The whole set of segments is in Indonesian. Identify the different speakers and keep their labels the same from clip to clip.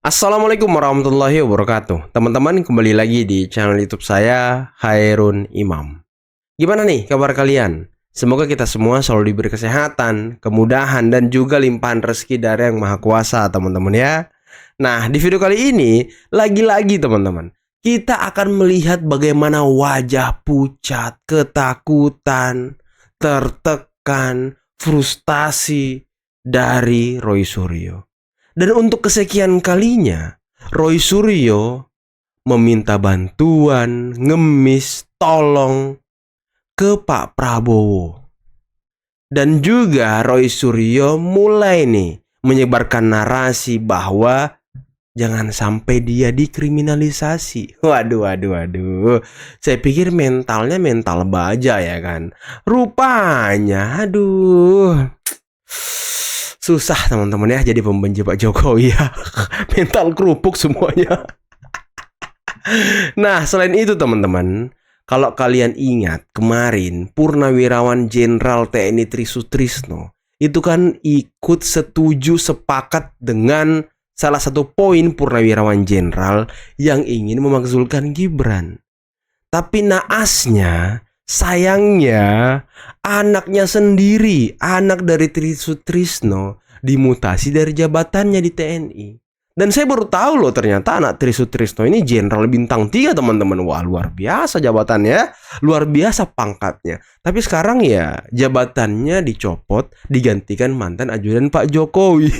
Speaker 1: Assalamualaikum warahmatullahi wabarakatuh. Teman-teman, kembali lagi di channel YouTube saya, Hairun Imam. Gimana nih kabar kalian? Semoga kita semua selalu diberi kesehatan, kemudahan, dan juga limpahan rezeki dari Yang Maha Kuasa, teman-teman ya. Nah, di video kali ini, lagi-lagi teman-teman, kita akan melihat bagaimana wajah pucat, ketakutan, tertekan, frustasi dari Roy Suryo. Dan untuk kesekian kalinya, Roy Suryo meminta bantuan, ngemis, tolong ke Pak Prabowo. Dan juga Roy Suryo mulai nih menyebarkan narasi bahwa jangan sampai dia dikriminalisasi. Waduh. Saya pikir mentalnya mental baja ya kan. Rupanya, susah teman-teman ya jadi pembenci Pak Jokowi ya. Mental kerupuk semuanya. Nah, selain itu teman-teman, kalau kalian ingat kemarin Purnawirawan Jenderal TNI Tri Sutrisno itu kan ikut setuju sepakat dengan salah satu poin Purnawirawan Jenderal yang ingin memakzulkan Gibran. Tapi naasnya, sayangnya, anaknya sendiri, anak dari Tri Sutrisno, dimutasi dari jabatannya di TNI. Dan saya baru tahu loh ternyata anak Tri Sutrisno ini Jenderal Bintang 3 teman-teman. Wah, luar biasa jabatannya, luar biasa pangkatnya. Tapi sekarang ya jabatannya dicopot, digantikan mantan ajudan Pak Jokowi.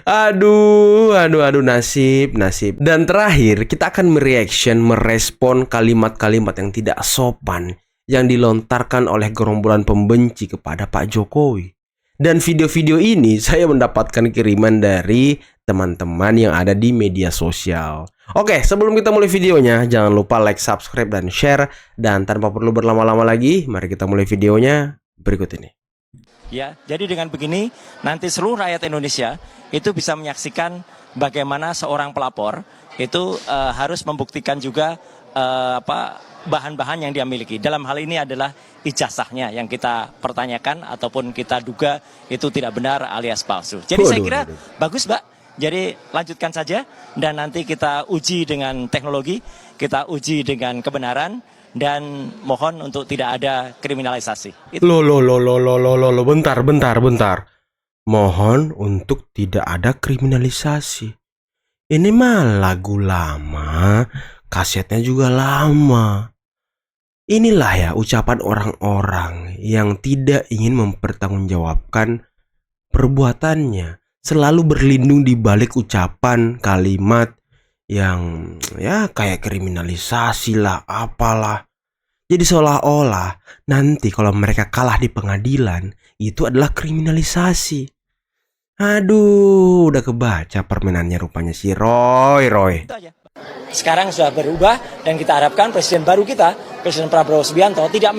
Speaker 1: Aduh, nasib. Dan terakhir, kita akan merespon kalimat-kalimat yang tidak sopan yang dilontarkan oleh gerombolan pembenci kepada Pak Jokowi. Dan video-video ini saya mendapatkan kiriman dari teman-teman yang ada di media sosial. Oke, sebelum kita mulai videonya, jangan lupa like, subscribe, dan share. Dan tanpa perlu berlama-lama lagi, mari kita mulai videonya berikut ini.
Speaker 2: Ya, jadi dengan begini nanti seluruh rakyat Indonesia itu bisa menyaksikan bagaimana seorang pelapor itu harus membuktikan juga bahan-bahan yang dia miliki. Dalam hal ini adalah ijazahnya yang kita pertanyakan ataupun kita duga itu tidak benar alias palsu. Jadi saya kira bagus, Mbak. Jadi lanjutkan saja dan nanti kita uji dengan teknologi, kita uji dengan kebenaran. Dan mohon untuk tidak ada kriminalisasi.
Speaker 1: Loh, bentar. Mohon untuk tidak ada kriminalisasi. Ini mah lagu lama, kasetnya juga lama. Inilah ya ucapan orang-orang yang tidak ingin mempertanggungjawabkan perbuatannya. Selalu berlindung di balik ucapan, kalimat yang ya kayak kriminalisasi lah, apalah. Jadi seolah-olah nanti kalau mereka kalah di pengadilan itu adalah kriminalisasi. Aduh, udah kebaca permainannya rupanya si Roy.
Speaker 2: Sekarang sudah berubah dan kita harapkan presiden baru kita, Presiden Prabowo Subianto tidak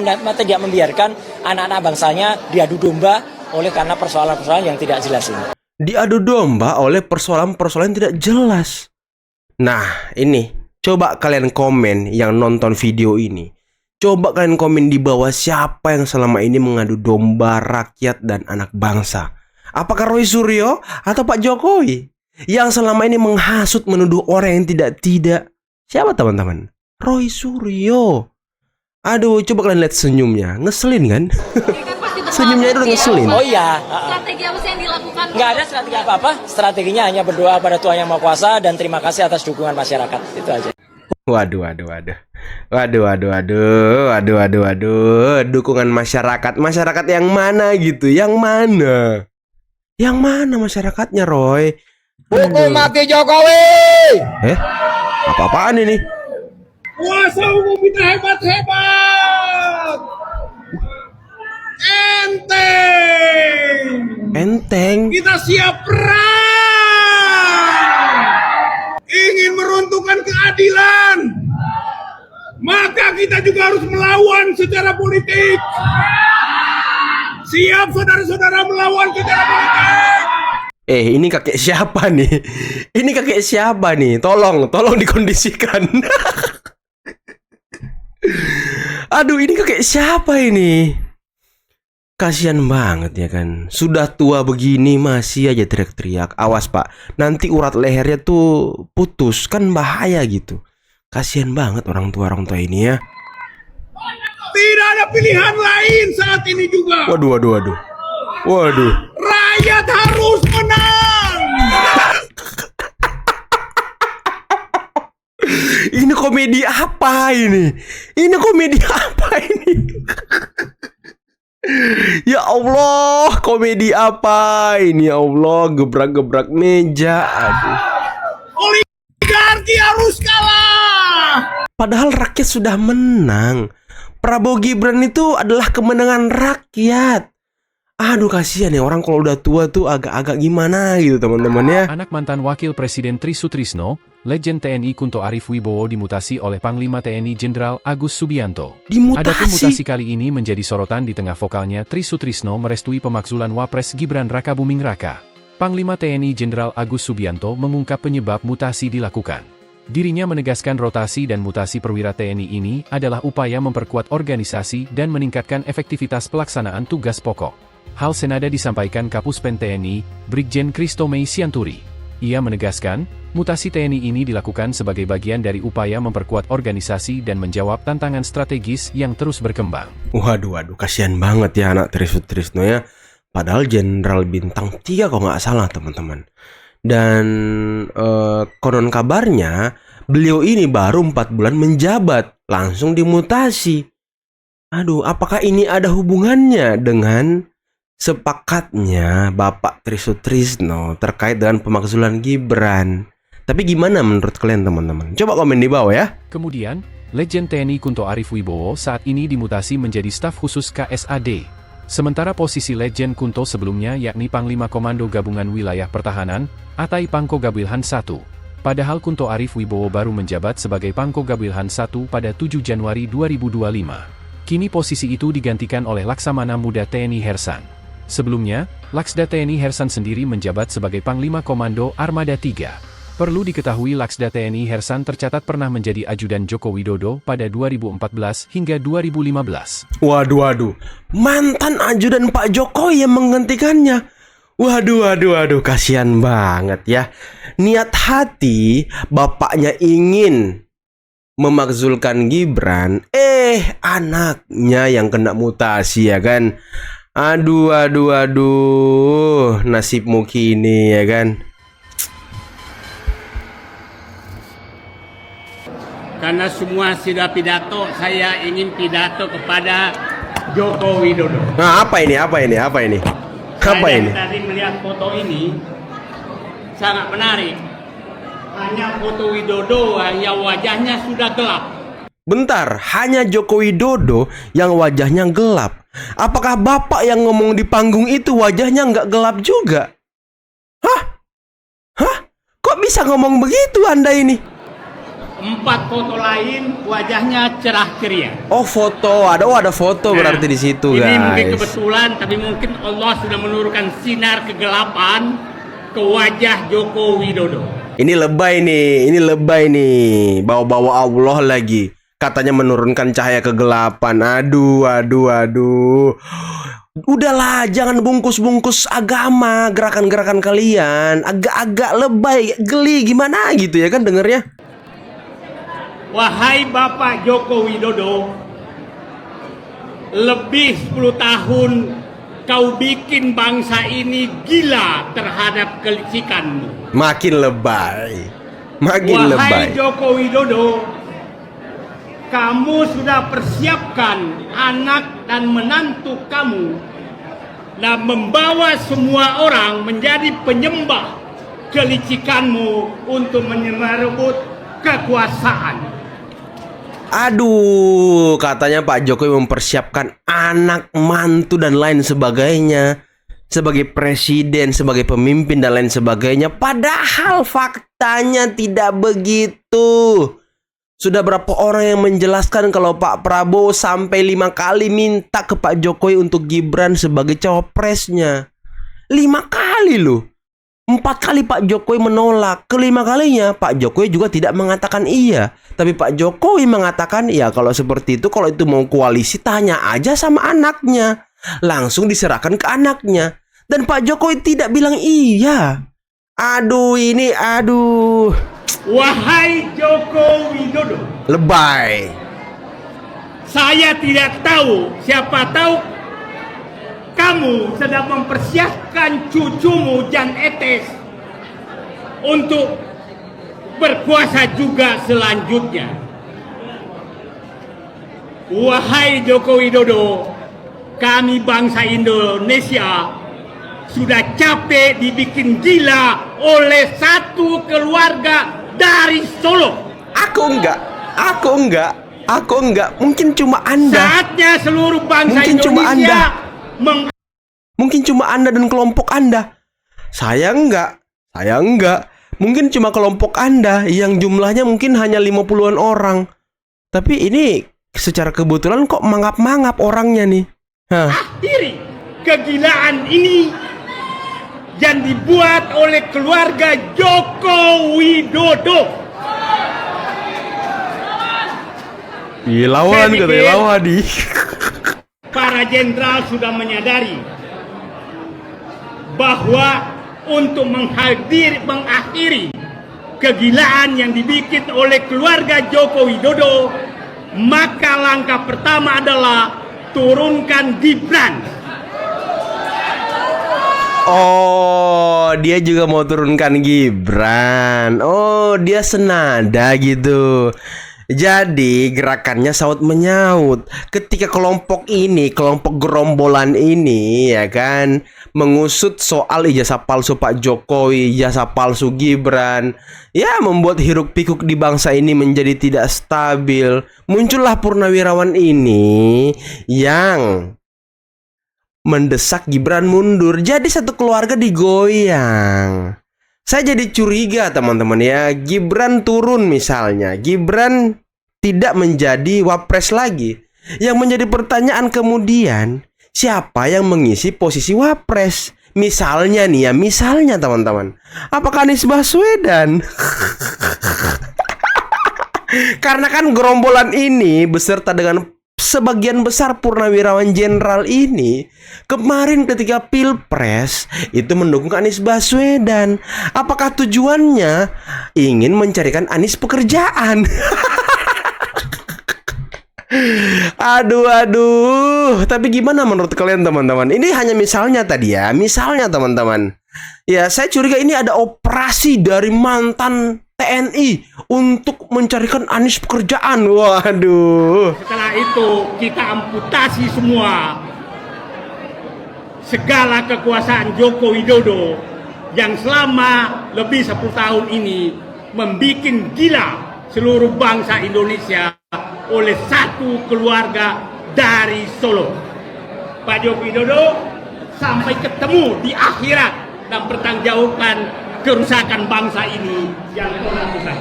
Speaker 2: membiarkan anak-anak bangsanya diadu domba oleh karena persoalan-persoalan yang tidak jelas ini.
Speaker 1: Diadu domba oleh persoalan-persoalan yang tidak jelas. Nah, ini coba kalian komen yang nonton video ini. Coba kalian komen di bawah siapa yang selama ini mengadu domba rakyat dan anak bangsa. Apakah Roy Suryo atau Pak Jokowi yang selama ini menghasut menuduh orang yang tidak? Siapa teman-teman? Roy Suryo. Aduh, coba kalian lihat senyumnya. Ngeselin kan? Senyumnya itu ngeselin.
Speaker 2: Oh iya.
Speaker 3: Strategi apa sih yang dilakukan?
Speaker 2: Nggak ada strategi apa-apa. Strateginya hanya berdoa pada Tuhan Yang Maha Kuasa dan terima kasih atas dukungan masyarakat. Itu aja.
Speaker 1: Waduh. Dukungan masyarakat. Masyarakat yang mana gitu? Yang mana masyarakatnya, Roy?
Speaker 4: Hukum mati Jokowi.
Speaker 1: Apa-apaan ini?
Speaker 4: Kuasa hukum kita hebat. Enteng. Kita siap perang. Ingin meruntuhkan keadilan, maka kita juga harus melawan secara politik. Siap saudara-saudara melawan secara politik.
Speaker 1: Ini kakek siapa nih? Ini kakek siapa nih? Tolong dikondisikan. Aduh, ini kakek siapa ini? Kasian banget ya kan. Sudah tua begini masih aja teriak-teriak. Awas pak, nanti urat lehernya tuh putus. Kan bahaya gitu. Kasian banget orang tua ini ya.
Speaker 4: Tidak ada pilihan lain saat ini juga.
Speaker 1: Waduh.
Speaker 4: Rakyat harus menang.
Speaker 1: Ini komedi apa ini? Ya Allah, komedi apa ini? Ya Allah, gebrak-gebrak meja. Aduh.
Speaker 4: Oligarki harus kalah.
Speaker 1: Padahal rakyat sudah menang. Prabowo Gibran itu adalah kemenangan rakyat. Aduh, kasihan ya orang kalau udah tua tuh agak-agak gimana gitu teman-teman ya.
Speaker 3: Anak mantan Wakil Presiden Tri Sutrisno, Legend TNI Kunto Arif Wibowo dimutasi oleh Panglima TNI Jenderal Agus Subianto. Adapun mutasi kali ini menjadi sorotan di tengah vokalnya Tri Sutrisno merestui pemakzulan Wapres Gibran Rakabuming Raka. Panglima TNI Jenderal Agus Subianto mengungkap penyebab mutasi dilakukan. Dirinya menegaskan rotasi dan mutasi perwira TNI ini adalah upaya memperkuat organisasi dan meningkatkan efektivitas pelaksanaan tugas pokok. Hal senada disampaikan Kapuspen TNI, Brigjen Kristo Mei Sianturi. Ia menegaskan, mutasi TNI ini dilakukan sebagai bagian dari upaya memperkuat organisasi dan menjawab tantangan strategis yang terus berkembang.
Speaker 1: Waduh, kasihan banget ya anak Tri Sutrisno ya. Padahal Jenderal Bintang 3 kalau nggak salah teman-teman. Dan konon kabarnya beliau ini baru 4 bulan menjabat, langsung dimutasi. Aduh, apakah ini ada hubungannya dengan sepakatnya Bapak Tri Sutrisno terkait dengan pemakzulan Gibran? Tapi gimana menurut kalian teman-teman? Coba komen di bawah ya.
Speaker 3: Kemudian, Legend TNI Kunto Arif Wibowo saat ini dimutasi menjadi staf khusus KSAD. Sementara posisi Legend Kunto sebelumnya yakni Panglima Komando Gabungan Wilayah Pertahanan, Atai Pangkogabwilhan I. Padahal Kunto Arif Wibowo baru menjabat sebagai Pangkogabwilhan I pada 7 Januari 2025. Kini posisi itu digantikan oleh Laksamana Muda TNI Hersan. Sebelumnya, Laksda TNI Hersan sendiri menjabat sebagai Panglima Komando Armada 3. Perlu diketahui Laksda TNI Hersan tercatat pernah menjadi ajudan Joko Widodo pada 2014 hingga 2015.
Speaker 1: Waduh, mantan ajudan Pak Jokowi yang menggantikannya. Waduh, kasihan banget ya. Niat hati bapaknya ingin memakzulkan Gibran, anaknya yang kena mutasi ya kan. Aduh, nasibmu kini ya kan.
Speaker 5: Karena semua sudah pidato, saya ingin pidato kepada Joko Widodo.
Speaker 1: Nah, apa ini?
Speaker 5: Saya tadi melihat foto ini sangat menarik. Hanya foto Widodo yang wajahnya sudah gelap.
Speaker 1: Bentar, hanya Joko Widodo yang wajahnya gelap. Apakah bapak yang ngomong di panggung itu wajahnya nggak gelap juga? Hah? Kok bisa ngomong begitu Anda ini?
Speaker 5: 4 foto lain wajahnya cerah ceria.
Speaker 1: Oh, foto. Ada foto berarti di situ, guys.
Speaker 5: Ini mungkin kebetulan, tapi mungkin Allah sudah menurunkan sinar kegelapan ke wajah Joko Widodo.
Speaker 1: Ini lebay nih. Bawa-bawa Allah lagi. Katanya menurunkan cahaya kegelapan. Aduh. Udahlah, jangan bungkus-bungkus agama, gerakan-gerakan kalian. Agak-agak lebay, geli gimana gitu ya kan dengernya.
Speaker 5: Wahai Bapak Joko Widodo, lebih 10 tahun kau bikin bangsa ini gila terhadap kelicikanmu.
Speaker 1: Makin lebay.
Speaker 5: Wahai Joko Widodo, kamu sudah persiapkan anak dan menantu kamu dan membawa semua orang menjadi penyembah kelicikanmu untuk merebut kekuasaan.
Speaker 1: Aduh, katanya Pak Jokowi mempersiapkan anak, mantu dan lain sebagainya sebagai presiden, sebagai pemimpin dan lain sebagainya. Padahal faktanya tidak begitu. Sudah berapa orang yang menjelaskan kalau Pak Prabowo sampai 5 kali minta ke Pak Jokowi untuk Gibran sebagai cawapresnya. 5 kali loh. 4 kali Pak Jokowi menolak. Kelima kalinya Pak Jokowi juga tidak mengatakan iya. Tapi Pak Jokowi mengatakan ya kalau seperti itu, kalau itu mau koalisi tanya aja sama anaknya. langsung diserahkan ke anaknya. Dan Pak Jokowi tidak bilang iya. Aduh.
Speaker 5: Wahai Joko Widodo,
Speaker 1: Lebay.
Speaker 5: saya tidak tahu, siapa tahu kamu sedang mempersiapkan cucumu Jan Etes untuk berkuasa juga selanjutnya. Wahai Joko Widodo, kami bangsa Indonesia sudah capek dibikin gila oleh satu keluarga dari Solo.
Speaker 1: Aku enggak. Mungkin cuma Anda.
Speaker 5: Saatnya seluruh bangsa
Speaker 1: Mungkin cuma
Speaker 5: Indonesia
Speaker 1: Mungkin cuma Anda dan kelompok Anda. Saya enggak. Mungkin cuma kelompok Anda yang jumlahnya mungkin hanya 50-an orang. Tapi ini secara kebetulan kok mangap-mangap orangnya nih.
Speaker 5: mengakhiri kegilaan ini yang dibuat oleh keluarga Joko Widodo.
Speaker 1: Lawan katanya lawan di.
Speaker 5: Para jenderal sudah menyadari bahwa untuk mengakhiri kegilaan yang dibikin oleh keluarga Joko Widodo, maka langkah pertama adalah turunkan Gibran.
Speaker 1: Oh, dia juga mau turunkan Gibran. Oh, dia senada gitu. Jadi gerakannya saut menyaut. Ketika kelompok gerombolan ini ya kan mengusut soal ijazah palsu Pak Jokowi, ijazah palsu Gibran, ya membuat hiruk pikuk di bangsa ini menjadi tidak stabil. Muncullah purnawirawan ini yang mendesak Gibran mundur. Jadi satu keluarga digoyang. Saya jadi curiga teman-teman ya. Gibran turun misalnya, Gibran tidak menjadi wapres lagi. Yang menjadi pertanyaan kemudian, siapa yang mengisi posisi wapres? Misalnya nih ya, misalnya teman-teman, apakah Anies Baswedan? Karena kan gerombolan ini beserta dengan sebagian besar purnawirawan jenderal ini kemarin ketika Pilpres itu mendukung Anies Baswedan. Apakah tujuannya ingin mencarikan Anies pekerjaan? Aduh. Tapi gimana menurut kalian teman-teman? Ini hanya misalnya tadi ya. Misalnya teman-teman. Ya, saya curiga ini ada operasi dari mantan TNI untuk mencarikan Anies pekerjaan. Waduh.
Speaker 5: Setelah itu kita amputasi semua segala kekuasaan Joko Widodo yang selama lebih 10 tahun ini membikin gila seluruh bangsa Indonesia oleh satu keluarga dari Solo. Pak Joko Widodo sampai ketemu di akhirat dan pertanggungjawaban kerusakan bangsa ini yang melakukan.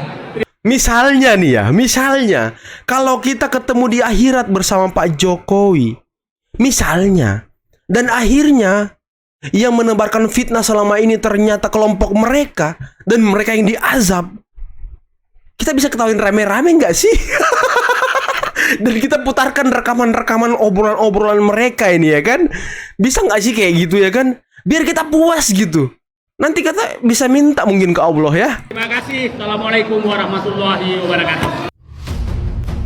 Speaker 1: Misalnya nih ya, misalnya kalau kita ketemu di akhirat bersama Pak Jokowi, misalnya, dan akhirnya yang menebarkan fitnah selama ini ternyata kelompok mereka dan mereka yang diazab, kita bisa ketahuin rame-rame nggak sih? Dan kita putarkan rekaman-rekaman obrolan-obrolan mereka ini ya kan? Bisa nggak sih kayak gitu ya kan? Biar kita puas gitu. Nanti kita bisa minta mungkin ke Allah ya.
Speaker 5: Terima kasih. Assalamualaikum warahmatullahi wabarakatuh.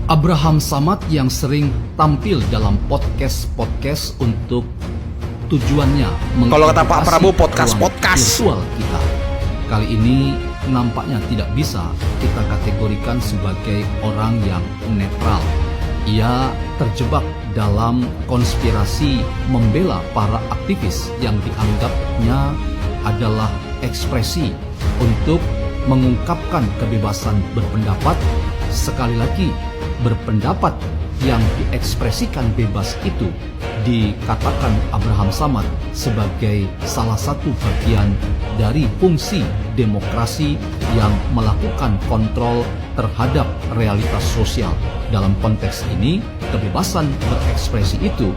Speaker 6: Abraham Samad yang sering tampil dalam podcast untuk tujuannya
Speaker 1: kalau kata Pak Prabowo podcast
Speaker 6: virtual kita. Kali ini nampaknya tidak bisa kita kategorikan sebagai orang yang netral. Ia terjebak dalam konspirasi membela para aktivis yang dianggapnya adalah ekspresi untuk mengungkapkan kebebasan berpendapat. Sekali lagi, berpendapat yang diekspresikan bebas itu dikatakan Abraham Samad sebagai salah satu bagian dari fungsi demokrasi yang melakukan kontrol terhadap realitas sosial. Dalam konteks ini, kebebasan berekspresi itu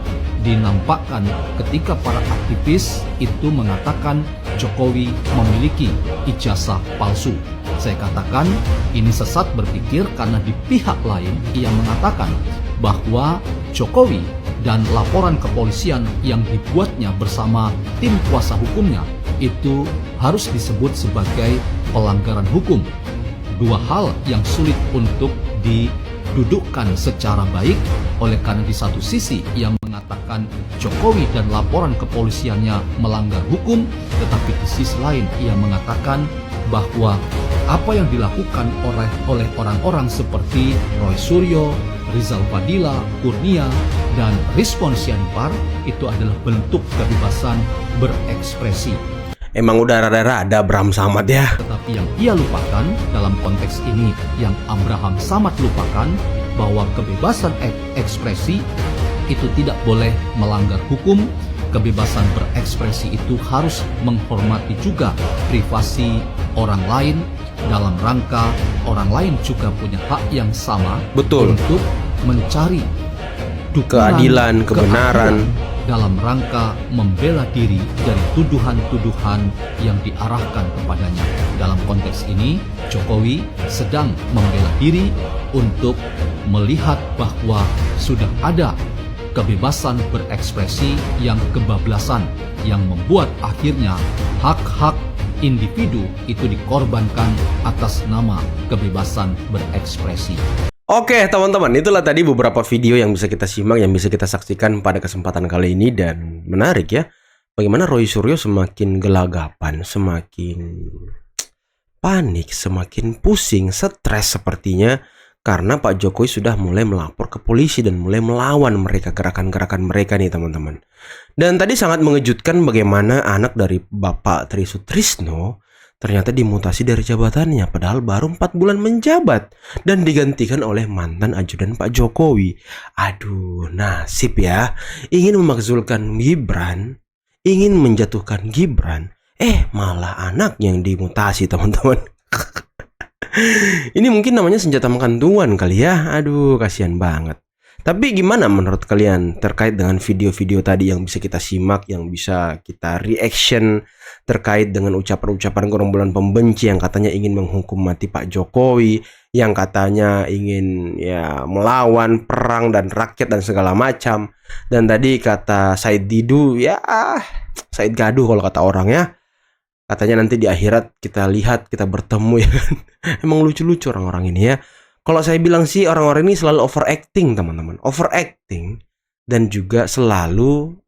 Speaker 6: dinampakkan ketika para aktivis itu mengatakan Jokowi memiliki ijazah palsu. Saya katakan ini sesat berpikir karena di pihak lain ia mengatakan bahwa Jokowi dan laporan kepolisian yang dibuatnya bersama tim kuasa hukumnya itu harus disebut sebagai pelanggaran hukum. Dua hal yang sulit untuk didudukkan secara baik, oleh karena di satu sisi ia mengatakan Jokowi dan laporan kepolisiannya melanggar hukum, tetapi di sisi lain ia mengatakan bahwa apa yang dilakukan oleh orang-orang seperti Roy Suryo, Rizal Fadila, Kurnia, dan Rizwan Syahipar itu adalah bentuk kebebasan berekspresi.
Speaker 1: Emang udah rada-rada Bram Samad ya.
Speaker 6: Tetapi yang ia lupakan dalam konteks ini, yang Abraham Samad lupakan, bahwa kebebasan ekspresi itu tidak boleh melanggar hukum. Kebebasan berekspresi itu harus menghormati juga privasi orang lain, dalam rangka orang lain juga punya hak yang sama.
Speaker 1: Betul.
Speaker 6: Untuk mencari
Speaker 1: keadilan, kebenaran,
Speaker 6: dalam rangka membela diri dari tuduhan-tuduhan yang diarahkan kepadanya. Dalam konteks ini, Jokowi sedang membela diri untuk melihat bahwa sudah ada kebebasan berekspresi yang kebablasan, yang membuat akhirnya hak-hak individu itu dikorbankan atas nama kebebasan berekspresi.
Speaker 1: Oke teman-teman, itulah tadi beberapa video yang bisa kita simak, yang bisa kita saksikan pada kesempatan kali ini. Dan menarik ya, bagaimana Roy Suryo semakin gelagapan, semakin panik, semakin pusing, stres sepertinya, karena Pak Jokowi sudah mulai melapor ke polisi dan mulai melawan mereka, gerakan-gerakan mereka nih teman-teman. Dan tadi sangat mengejutkan bagaimana anak dari Bapak Tri Sutrisno ternyata dimutasi dari jabatannya, padahal baru 4 bulan menjabat dan digantikan oleh mantan ajudan Pak Jokowi. Aduh, nasib ya. Ingin memakzulkan Gibran, ingin menjatuhkan Gibran, malah anak yang dimutasi teman-teman. Ini mungkin namanya senjata makan tuan kali ya. Aduh, kasihan banget. Tapi gimana menurut kalian terkait dengan video-video tadi yang bisa kita simak, yang bisa kita reaction terkait dengan ucapan-ucapan gerombolan pembenci yang katanya ingin menghukum mati Pak Jokowi, yang katanya ingin ya melawan perang dan rakyat dan segala macam. Dan tadi kata Said Didu, ya Said Gaduh kalau kata orang ya, katanya nanti di akhirat kita lihat, kita bertemu ya kan. Emang lucu-lucu orang-orang ini ya. Kalau saya bilang sih orang-orang ini selalu overacting teman-teman, overacting, dan juga selalu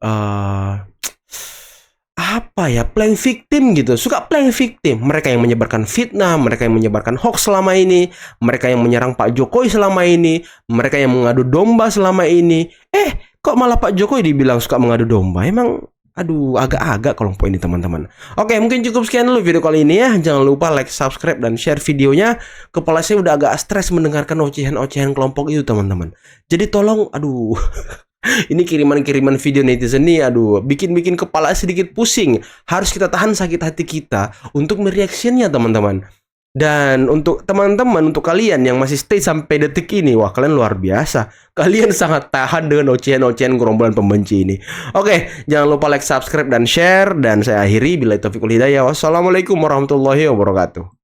Speaker 1: playing victim gitu, suka playing victim. Mereka yang menyebarkan fitnah, mereka yang menyebarkan hoax selama ini, mereka yang menyerang Pak Jokowi selama ini, mereka yang mengadu domba selama ini. Kok malah Pak Jokowi dibilang suka mengadu domba? Emang aduh, agak-agak kelompok ini teman-teman. Oke, mungkin cukup sekian dulu video kali ini ya. Jangan lupa like, subscribe, dan share videonya. Kepala saya udah agak stres mendengarkan ocehan-ocehan kelompok itu teman-teman. Jadi tolong, aduh, ini kiriman-kiriman video netizen nih, aduh, bikin kepala sedikit pusing. Harus kita tahan sakit hati kita untuk mereaksinya teman-teman. Dan untuk teman-teman, untuk kalian yang masih stay sampai detik ini, wah kalian luar biasa. Kalian sangat tahan dengan ocehan-ocehan gerombolan pembenci ini. Oke, jangan lupa like, subscribe, dan share. Dan saya akhiri, billahi taufiq wal hidayah. Wassalamualaikum warahmatullahi wabarakatuh.